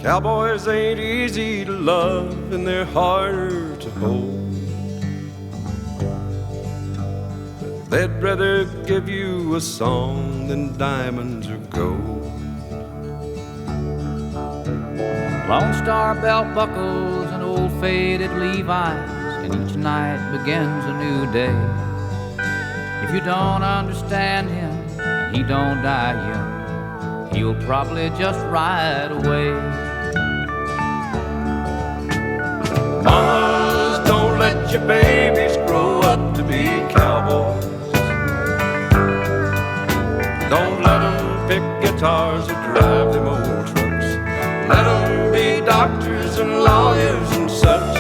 Cowboys ain't easy to love and they're harder to hold. But they'd rather give you a song than diamonds or gold. Lone Star belt buckles and old faded Levi's, and each night begins a new day. If you don't understand him and he don't die young, he'll probably just ride away. Mamas, don't let your babies grow up to be cowboys. Don't let them pick guitars or drive them old trucks. Let them be doctors and lawyers and such.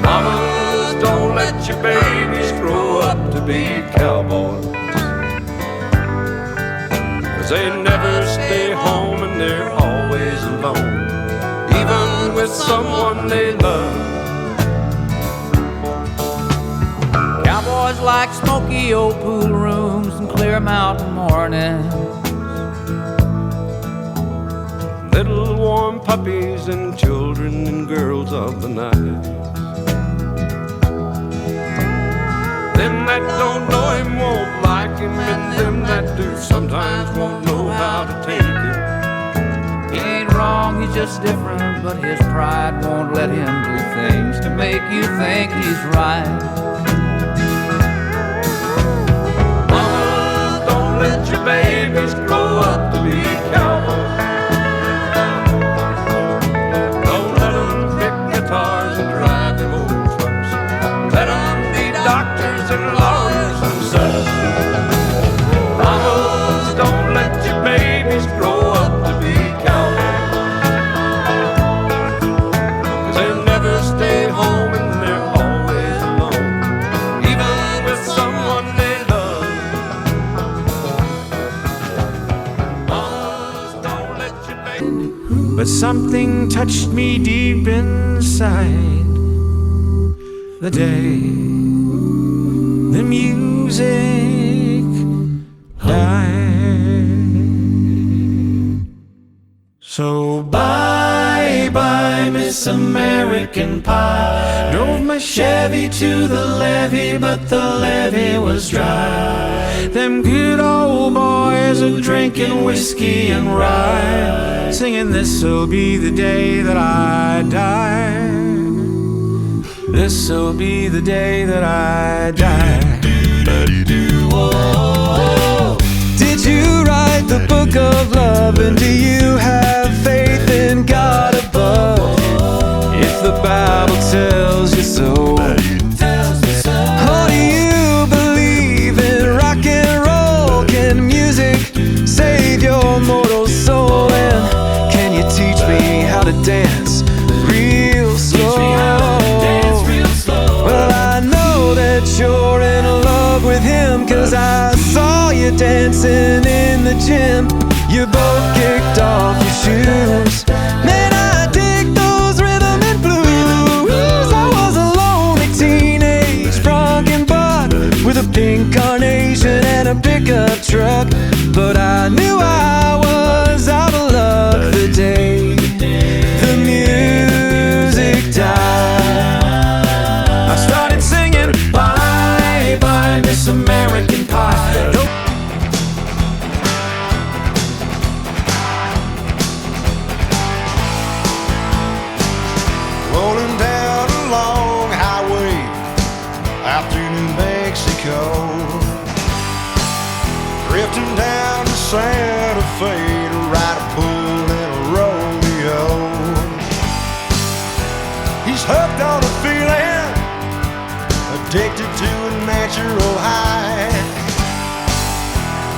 Mamas, don't let your babies grow up to be cowboys. 'Cause they never stay home and they're always alone, even with someone they love. Cowboys like smoky old pool rooms and clear mountain mornings, Little warm puppies and children and girls of the night. Them that don't know him won't like him, and them that do sometimes won't know how to take him. he ain't wrong, he's just different, but his pride won't let him do things to make you think he's right. Mamas, don't let your babies grow up to be cowboys. Don't let them pick guitars and drive them old trucks. Let them be doctors and lawyers and such. Mamas, don't let your babies grow up to be cowboys. 'Cause they never stay home and they're always alone, even with someone they love. Mamas, don't let your babies. But something touched me deep inside the day the music died. So bye-bye, Miss American Pie. Drove my Chevy to the levee, but the levee was dry. Them good old boys are drinking whiskey and rye, singing this'll be the day that I die. This'll be the day that I die. Did you write the book of love, and do you have faith in God above? If the Bible tells you so, or do you believe in rock and roll? Can music save your mortal soul? And can you teach me how to dance real slow? Well, I know that you're in love with him, 'cause I saw you dancing in the gym. You both kicked off your shoes. Man, I dig those rhythm and blues. I was a lonely teenage drunken buck with a pink carnation and a pickup truck, but I knew I was out of luck the day the music died. I started singing bye-bye, Miss American Pie. Rolling down a long highway out through New Mexico, drifting down to Santa Fe to ride a bull in a rodeo. He's hooked on a feeling, addicted to a natural high.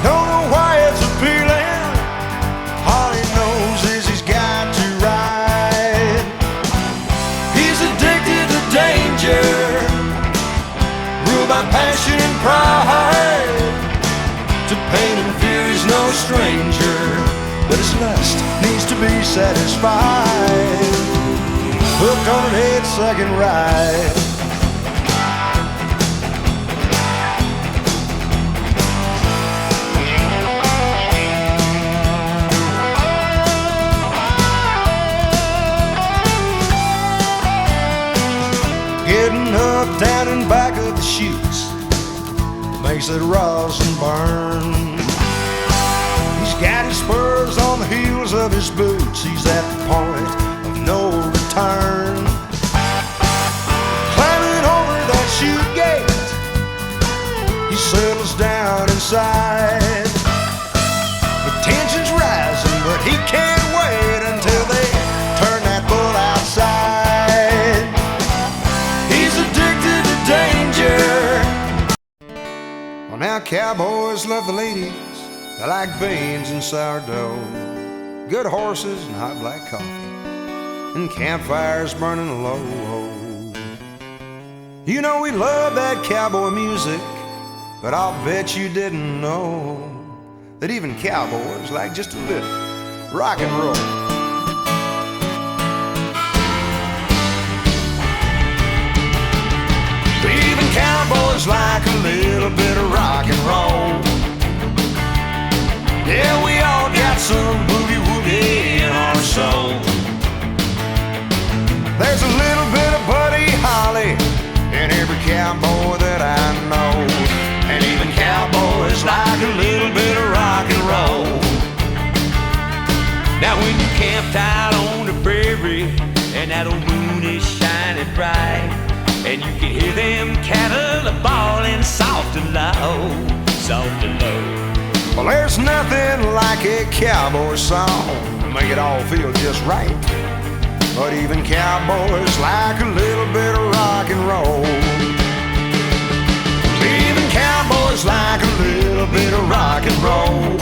Don't know why it's appealing, all he knows is he's got to ride. He's addicted to danger, ruled by passion and pride. To pain and fear he's no stranger, but his lust needs to be satisfied. Hooked on an 8-second ride. shoots, makes it rust and burn. He's got his spurs on the heels of his boots. He's at the point of no return. Climbing over that chute gate, he settles down inside. The tension's rising, but he can't wait until they turn that bull outside. He's addicted to danger. Well, now cowboys love the ladies. They like beans and sourdough, good horses and hot black coffee, and campfires burning low. You know we love that cowboy music, but I'll bet you didn't know that even cowboys like just a little rock and roll. Even cowboys like a little bit of rock and roll. Yeah, we all got some boogie-woogie in our soul. There's a little bit of Buddy Holly in every cowboy that I know. And even cowboys like a little bit of rock and roll. Now when you camped out on the prairie and that old moon is shining bright, and you can hear them cattle a-bawling soft and low, soft and low. Well, there's nothing like a cowboy song to make it all feel just right. But even cowboys like a little bit of rock and roll. Even cowboys like a little bit of rock and roll.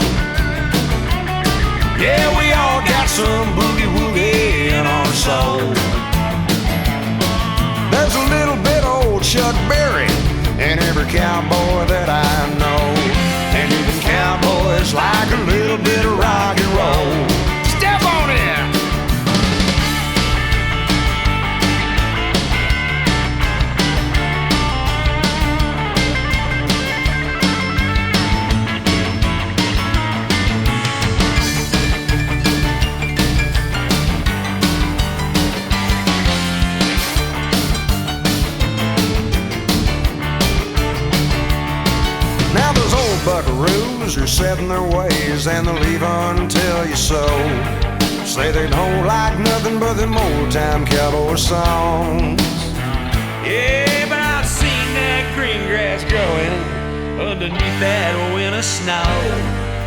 Yeah, we all got some boogie-woogie in our soul. There's a little bit of old Chuck Berry in every cowboy that I know. And even cowboys like a little bit of rock and roll. Step on it! Buckaroos are set in their ways and they'll even tell you so. Say they don't like nothing but them old time cowboy songs. Yeah, but I've seen that green grass growing underneath that winter snow.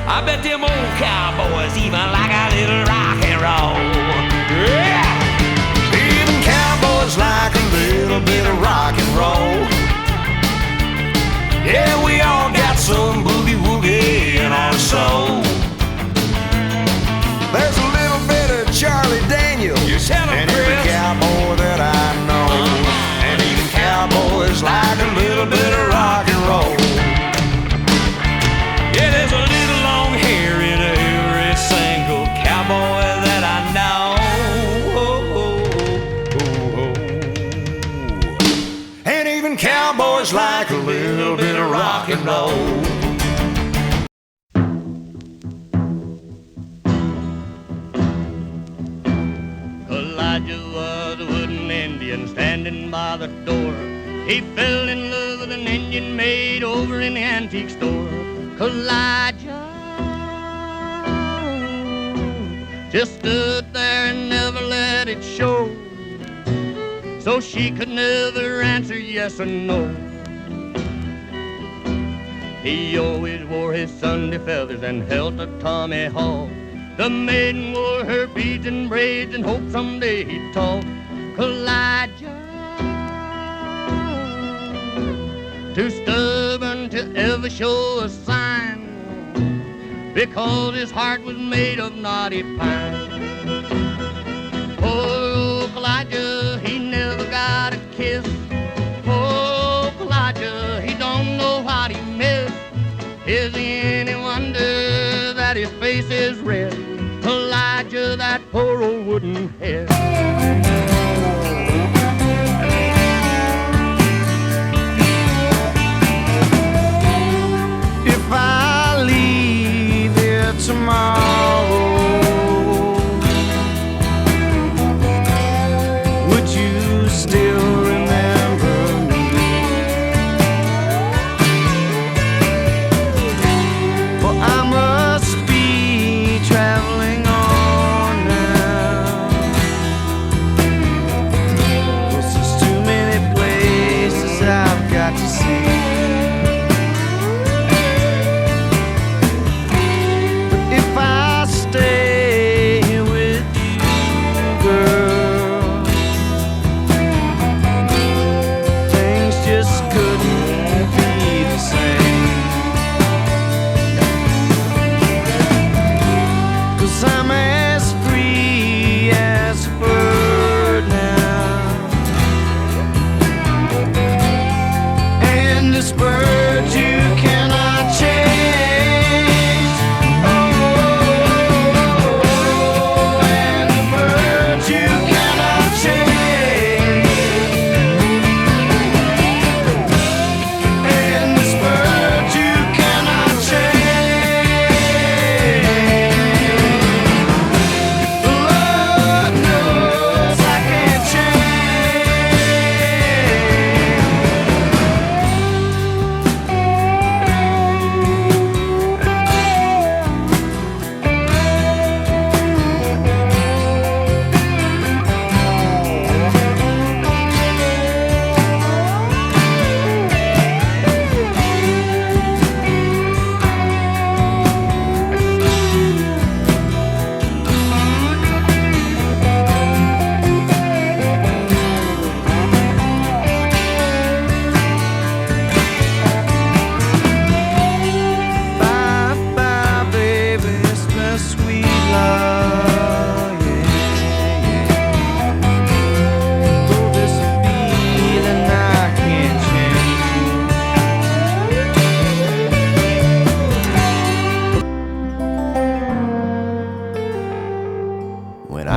I bet them old cowboys even like a little rock and roll. Yeah! Even cowboys like a little bit of rock and roll. Yeah, we all got some boogie-woogie in our soul. There's a little bit of Charlie Daniels in every cowboy that I know. And even cowboys like a little bit of rock and roll. Yeah, there's a little long hair in every single cowboy that I know. And even cowboys like a little bit of rock and roll. Elijah was a wooden Indian standing by the door. He fell in love with an Indian maid over in the antique store. Elijah just stood there and never let it show, so she could never answer yes or no. He always wore his Sunday feathers and held a tomahawk. The maiden wore her beads and braids and hoped someday he'd talk. Elijah, too stubborn to ever show a sign, because his heart was made of knotty pine. Oh, Elijah, he never got a kiss. Oh, Elijah, he don't know what he missed. Is he any wonder that his face is red? Elijah, that poor old wooden head. If I leave here tomorrow, would you still remember me?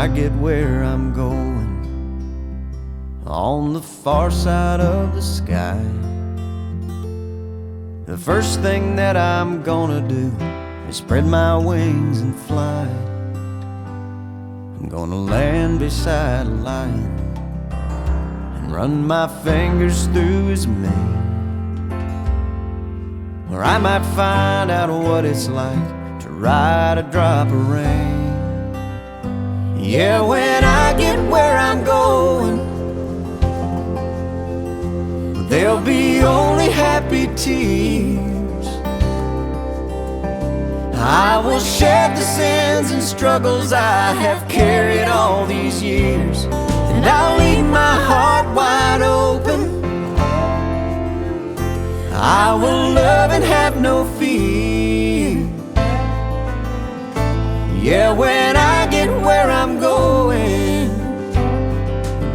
I get where I'm going, on the far side of the sky, the first thing that I'm gonna do is spread my wings and fly. I'm gonna land beside a lion and run my fingers through his mane, or I might find out what it's like to ride a drop of rain. Yeah, when I get where I'm going, there'll be only happy tears. I will shed the sins and struggles I have carried all these years, and I'll leave my heart wide open. I will love and have no fear. Yeah, when I get where I'm going,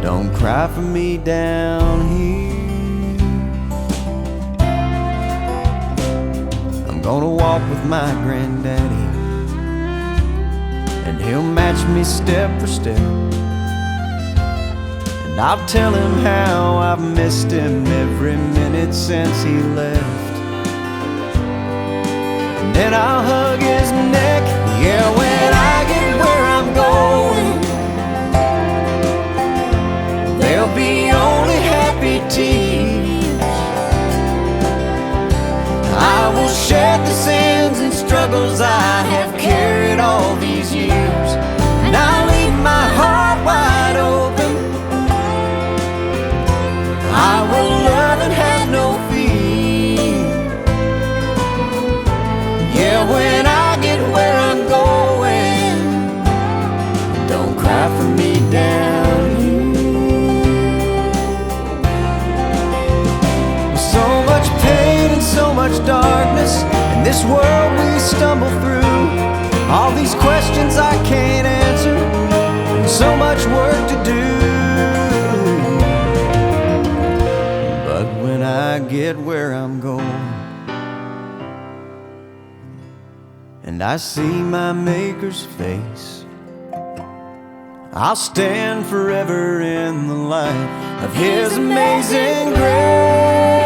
don't cry for me down here. I'm gonna walk with my granddaddy, and he'll match me step for step, and I'll tell him how I've missed him every minute since he left. And then I'll hug his neck. Yeah, when I get where I'm going, there'll be only happy tears. I will shed the sins and struggles I have carried all these years, and I'll leave my heart wide open. I will love and have no fear. Yeah, when I get where I'm going, don't cry for me down here. So much pain and so much darkness in this world we stumble through, all these questions I can't answer, and so much work to do. But when I get where I'm going, and I see my Maker's face, I'll stand forever in the light of His amazing grace.